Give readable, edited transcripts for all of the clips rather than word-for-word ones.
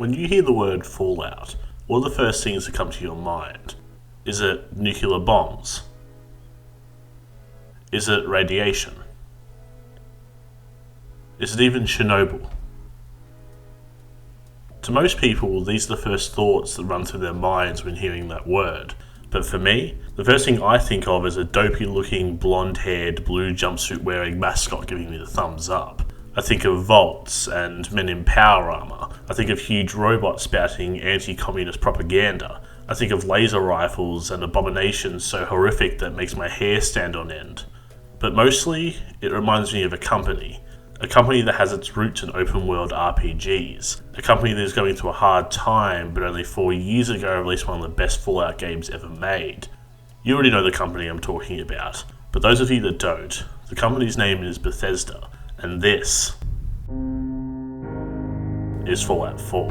When you hear the word Fallout, what are the first things that come to your mind? Is it nuclear bombs? Is it radiation? Is it even Chernobyl? To most people, these are the first thoughts that run through their minds when hearing that word. But for me, the first thing I think of is a dopey-looking, blonde-haired, blue jumpsuit-wearing mascot giving me the thumbs up. I think of vaults and men in power armor. I think of huge robots spouting anti-communist propaganda. I think of laser rifles and abominations so horrific that it makes my hair stand on end. But mostly, it reminds me of a company that has its roots in open-world RPGs, a company that is going through a hard time but only 4 years ago released one of the best Fallout games ever made. You already know the company I'm talking about, but those of you that don't, the company's name is Bethesda, and this is Fallout 4.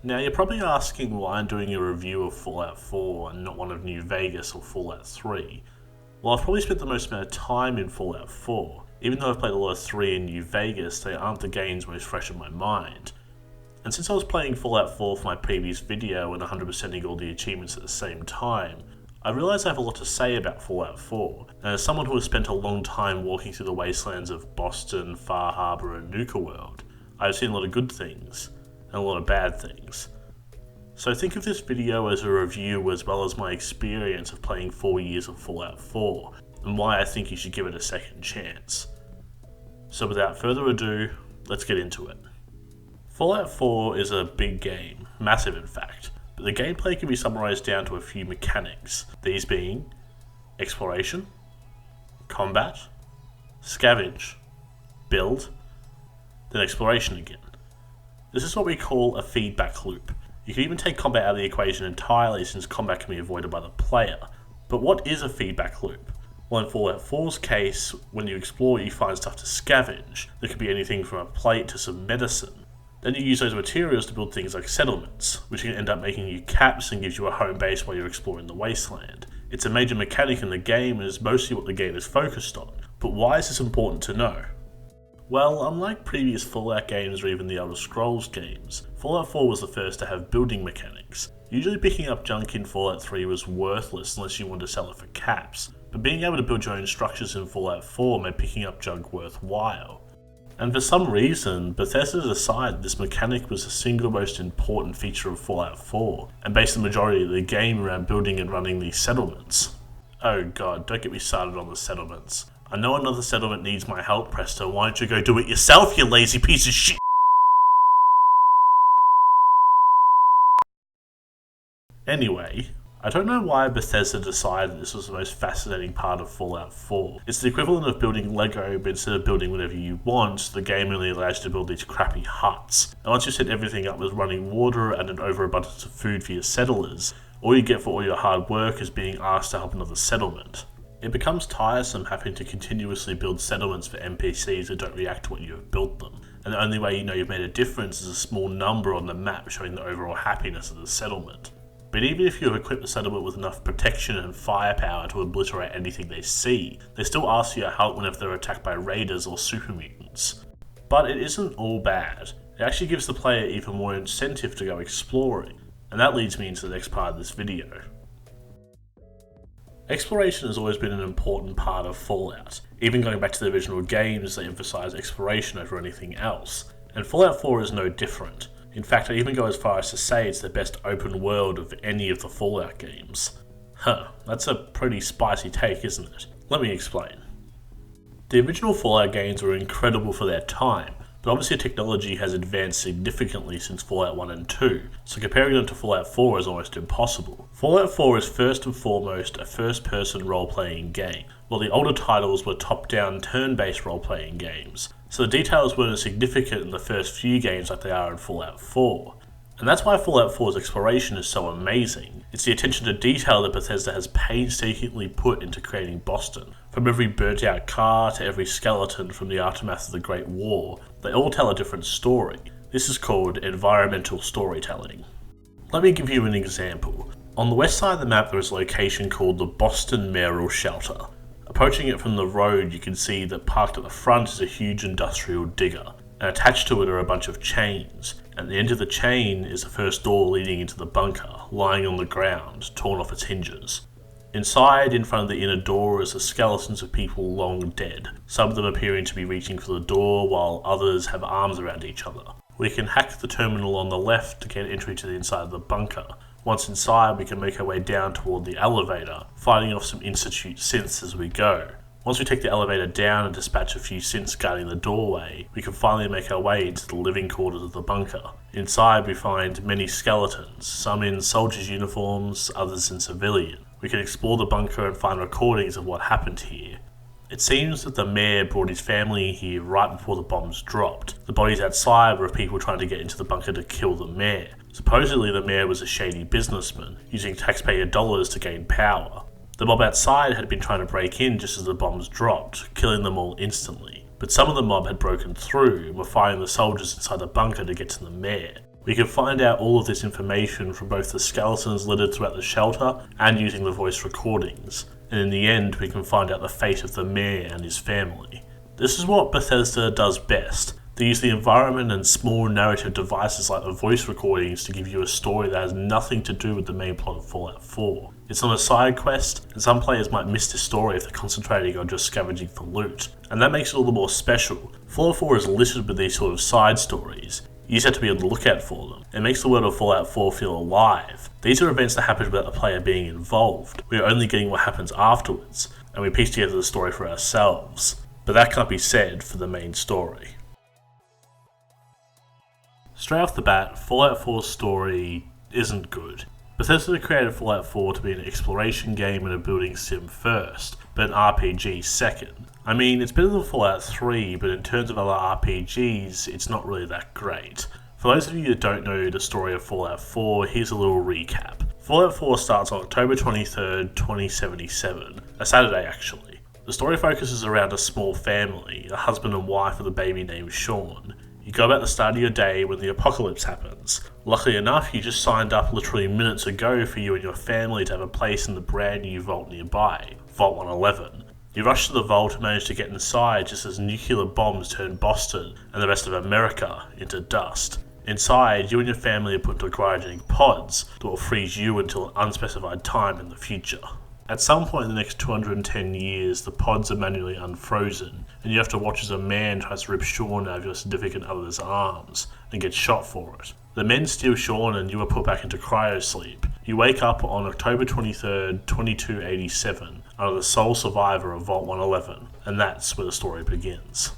Now you're probably asking why I'm doing a review of Fallout 4 and not one of New Vegas or Fallout 3. Well, I've probably spent the most amount of time in Fallout 4. Even though I've played a lot of 3 and New Vegas, they aren't the games most fresh in my mind. And since I was playing Fallout 4 for my previous video and 100%ing all the achievements at the same time, I realised I have a lot to say about Fallout 4, and as someone who has spent a long time walking through the wastelands of Boston, Far Harbor and Nuka World, I've seen a lot of good things, and a lot of bad things. So think of this video as a review as well as my experience of playing 4 years of Fallout 4, and why I think you should give it a second chance. So without further ado, let's get into it. Fallout 4 is a big game, massive in fact, but the gameplay can be summarised down to a few mechanics, these being exploration, combat, scavenge, build, then exploration again. This is what we call a feedback loop. You can even take combat out of the equation entirely since combat can be avoided by the player. But what is a feedback loop? Well, in Fallout 4's case, when you explore you find stuff to scavenge. There could be anything from a plate to some medicine. Then you use those materials to build things like settlements, which can end up making you caps and gives you a home base while you're exploring the wasteland. It's a major mechanic in the game and is mostly what the game is focused on. But why is this important to know? Well, unlike previous Fallout games or even the Elder Scrolls games, Fallout 4 was the first to have building mechanics. Usually picking up junk in Fallout 3 was worthless unless you wanted to sell it for caps, but being able to build your own structures in Fallout 4 made picking up junk worthwhile. And for some reason, Bethesda decided this mechanic was the single most important feature of Fallout 4, and based the majority of the game around building and running these settlements. Oh god, don't get me started on the settlements. I know another settlement needs my help, Presto. Why don't you go do it yourself, you lazy piece of shit? Anyway, I don't know why Bethesda decided this was the most fascinating part of Fallout 4. It's the equivalent of building Lego, but instead of building whatever you want, the game really allows you to build these crappy huts. And once you set everything up with running water and an overabundance of food for your settlers, all you get for all your hard work is being asked to help another settlement. It becomes tiresome having to continuously build settlements for NPCs that don't react to what you have built them, and the only way you know you've made a difference is a small number on the map showing the overall happiness of the settlement. But even if you have equipped the settlement with enough protection and firepower to obliterate anything they see, they still ask for your help whenever they're attacked by raiders or super mutants. But it isn't all bad. It actually gives the player even more incentive to go exploring, and that leads me into the next part of this video. Exploration has always been an important part of Fallout. Even going back to the original games, they emphasise exploration over anything else, and Fallout 4 is no different. In fact, I'd even go as far as to say it's the best open world of any of the Fallout games. That's a pretty spicy take, isn't it? Let me explain. The original Fallout games were incredible for their time, but obviously technology has advanced significantly since Fallout 1 and 2, so comparing them to Fallout 4 is almost impossible. Fallout 4 is first and foremost a first-person role-playing game, while the older titles were top-down turn-based role-playing games, so the details weren't as significant in the first few games like they are in Fallout 4. And that's why Fallout 4's exploration is so amazing. It's the attention to detail that Bethesda has painstakingly put into creating Boston. From every burnt out car to every skeleton from the aftermath of the Great War, they all tell a different story. This is called environmental storytelling. Let me give you an example. On the west side of the map there is a location called the Boston Mayoral Shelter. Approaching it from the road, you can see that parked at the front is a huge industrial digger, and attached to it are a bunch of chains. At the end of the chain is the first door leading into the bunker, lying on the ground, torn off its hinges. Inside, in front of the inner door, is the skeletons of people long dead, some of them appearing to be reaching for the door, while others have arms around each other. We can hack the terminal on the left to get entry to the inside of the bunker. Once inside, we can make our way down toward the elevator, fighting off some Institute synths as we go. Once we take the elevator down and dispatch a few synths guarding the doorway, we can finally make our way into the living quarters of the bunker. Inside we find many skeletons, some in soldiers' uniforms, others in civilian. We can explore the bunker and find recordings of what happened here. It seems that the mayor brought his family here right before the bombs dropped. The bodies outside were of people trying to get into the bunker to kill the mayor. Supposedly the mayor was a shady businessman, using taxpayer dollars to gain power. The mob outside had been trying to break in just as the bombs dropped, killing them all instantly. But some of the mob had broken through and were firing the soldiers inside the bunker to get to the mayor. We can find out all of this information from both the skeletons littered throughout the shelter and using the voice recordings, and in the end we can find out the fate of the mayor and his family. This is what Bethesda does best. They use the environment and small narrative devices like the voice recordings to give you a story that has nothing to do with the main plot of Fallout 4. It's not a side quest, and some players might miss this story if they're concentrating on just scavenging for loot, and that makes it all the more special. Fallout 4 is littered with these sort of side stories. You just have to be on the lookout for them. It makes the world of Fallout 4 feel alive. These are events that happen without the player being involved. We are only getting what happens afterwards, and we piece together the story for ourselves. But that can't be said for the main story. Straight off the bat, Fallout 4's story isn't good. Bethesda created Fallout 4 to be an exploration game and a building sim first, but an RPG second. I mean, it's better than Fallout 3, but in terms of other RPGs, it's not really that great. For those of you that don't know the story of Fallout 4, here's a little recap. Fallout 4 starts on October 23rd, 2077, a Saturday actually. The story focuses around a small family, a husband and wife with a baby named Sean. You go about the start of your day when the apocalypse happens. Luckily enough, you just signed up literally minutes ago for you and your family to have a place in the brand new vault nearby, Vault 111. You rush to the vault and manage to get inside just as nuclear bombs turn Boston and the rest of America into dust. Inside, you and your family are put into cryogenic pods that will freeze you until an unspecified time in the future. At some point in the next 210 years, the pods are manually unfrozen, and you have to watch as a man tries to rip Sean out of your significant other's arms, and gets shot for it. The men steal Sean and you are put back into cryosleep. You wake up on October 23rd, 2287, under the sole survivor of Vault 111, and that's where the story begins.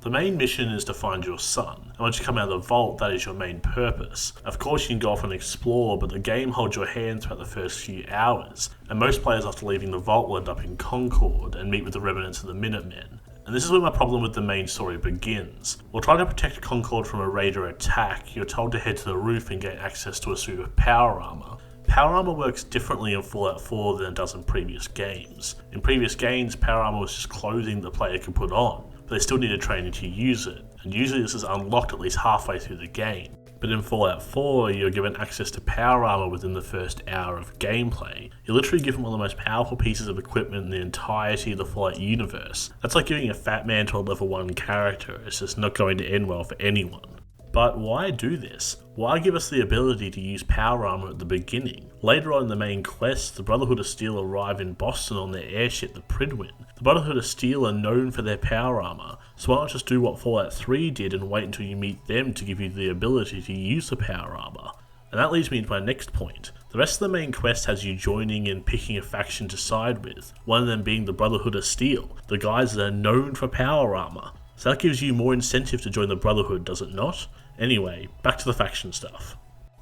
The main mission is to find your son, and once you come out of the vault, that is your main purpose. Of course you can go off and explore, but the game holds your hand throughout the first few hours, and most players after leaving the vault will end up in Concord and meet with the remnants of the Minutemen. And this is where my problem with the main story begins. While trying to protect Concord from a raider attack, you're told to head to the roof and gain access to a suit of power armor. Power armor works differently in Fallout 4 than it does in previous games. In previous games, power armor was just clothing the player could put on, but they still needed training to use it, and usually this is unlocked at least halfway through the game. But in Fallout 4, you're given access to power armor within the first hour of gameplay. You're literally given one of the most powerful pieces of equipment in the entirety of the Fallout universe. That's like giving a fat man to a level 1 character. It's just not going to end well for anyone. But why do this? Why give us the ability to use power armor at the beginning? Later on in the main quest, the Brotherhood of Steel arrive in Boston on their airship, the Prydwen. The Brotherhood of Steel are known for their power armor, so why not just do what Fallout 3 did and wait until you meet them to give you the ability to use the power armor? And that leads me to my next point. The rest of the main quest has you joining and picking a faction to side with, one of them being the Brotherhood of Steel, the guys that are known for power armor. So that gives you more incentive to join the Brotherhood, does it not? Anyway, back to the faction stuff.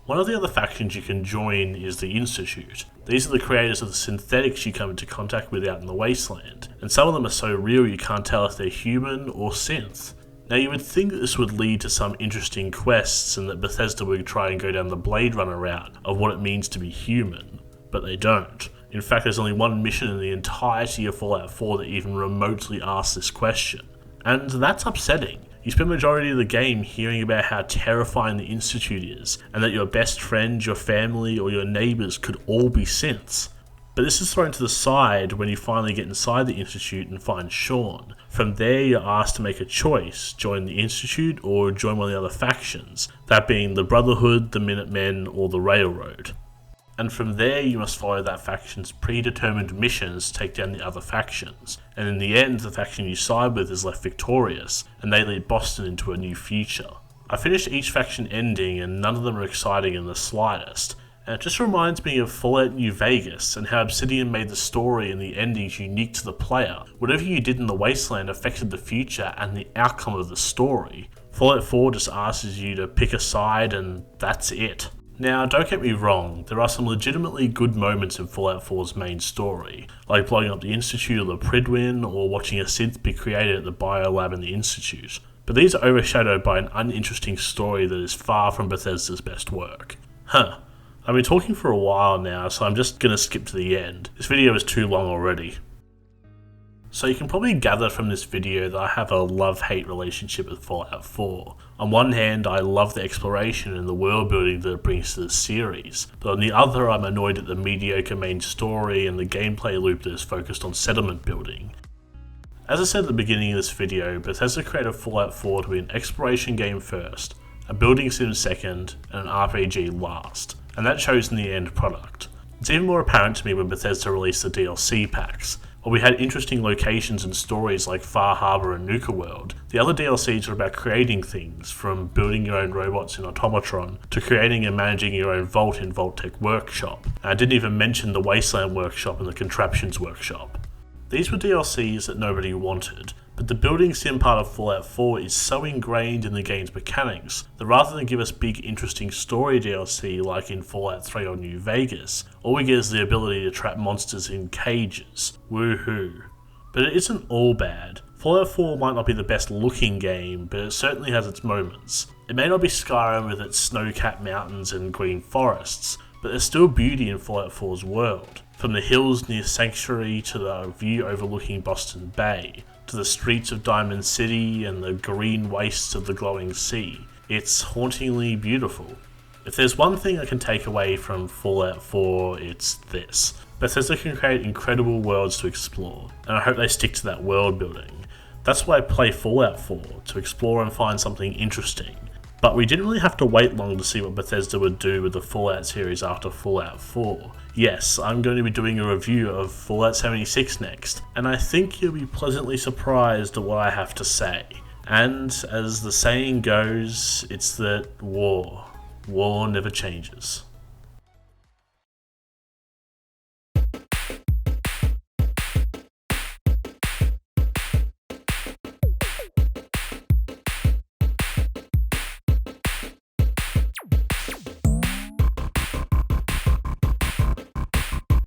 One of the other factions you can join is the Institute. These are the creators of the synthetics you come into contact with out in the wasteland, and some of them are so real you can't tell if they're human or synth. Now you would think that this would lead to some interesting quests and that Bethesda would try and go down the Blade Runner route of what it means to be human, but they don't. In fact, there's only one mission in the entirety of Fallout 4 that even remotely asks this question. And that's upsetting. You spend the majority of the game hearing about how terrifying the Institute is, and that your best friend, your family, or your neighbours could all be synths. But this is thrown to the side when you finally get inside the Institute and find Sean. From there, you're asked to make a choice: join the Institute or join one of the other factions, that being the Brotherhood, the Minutemen, or the Railroad. And from there, you must follow that faction's predetermined missions to take down the other factions. And in the end, the faction you side with is left victorious, and they lead Boston into a new future. I finished each faction ending, and none of them are exciting in the slightest. And it just reminds me of Fallout New Vegas and how Obsidian made the story and the endings unique to the player. Whatever you did in the Wasteland affected the future and the outcome of the story. Fallout 4 just asks you to pick a side, and that's it. Now, don't get me wrong, there are some legitimately good moments in Fallout 4's main story, like blowing up the Institute or the Prydwen, or watching a synth be created at the Biolab in the Institute. But these are overshadowed by an uninteresting story that is far from Bethesda's best work. I've been talking for a while now, so I'm just gonna skip to the end. This video is too long already. So you can probably gather from this video that I have a love-hate relationship with Fallout 4. On one hand, I love the exploration and the world building that it brings to the series, but on the other, I'm annoyed at the mediocre main story and the gameplay loop that is focused on settlement building. As I said at the beginning of this video, Bethesda created Fallout 4 to be an exploration game first, a building sim second, and an RPG last, and that shows in the end product. It's even more apparent to me when Bethesda released the DLC packs. While we had interesting locations and stories like Far Harbor and Nuka World, the other DLCs are about creating things, from building your own robots in Automatron to creating and managing your own vault in Vault-Tec Workshop. And I didn't even mention the Wasteland Workshop and the Contraptions Workshop. These were DLCs that nobody wanted, but the building sim part of Fallout 4 is so ingrained in the game's mechanics that rather than give us big interesting story DLC like in Fallout 3 or New Vegas, all we get is the ability to trap monsters in cages. Woohoo. But it isn't all bad. Fallout 4 might not be the best looking game, but it certainly has its moments. It may not be Skyrim with its snow-capped mountains and green forests, but there's still beauty in Fallout 4's world. From the hills near Sanctuary to the view overlooking Boston Bay, to the streets of Diamond City and the green wastes of the glowing sea. It's hauntingly beautiful. If there's one thing I can take away from Fallout 4, it's this. Bethesda can create incredible worlds to explore, and I hope they stick to that world building. That's why I play Fallout 4, to explore and find something interesting. But we didn't really have to wait long to see what Bethesda would do with the Fallout series after Fallout 4. Yes, I'm going to be doing a review of Fallout 76 next, and I think you'll be pleasantly surprised at what I have to say. And, as the saying goes, it's that war never changes.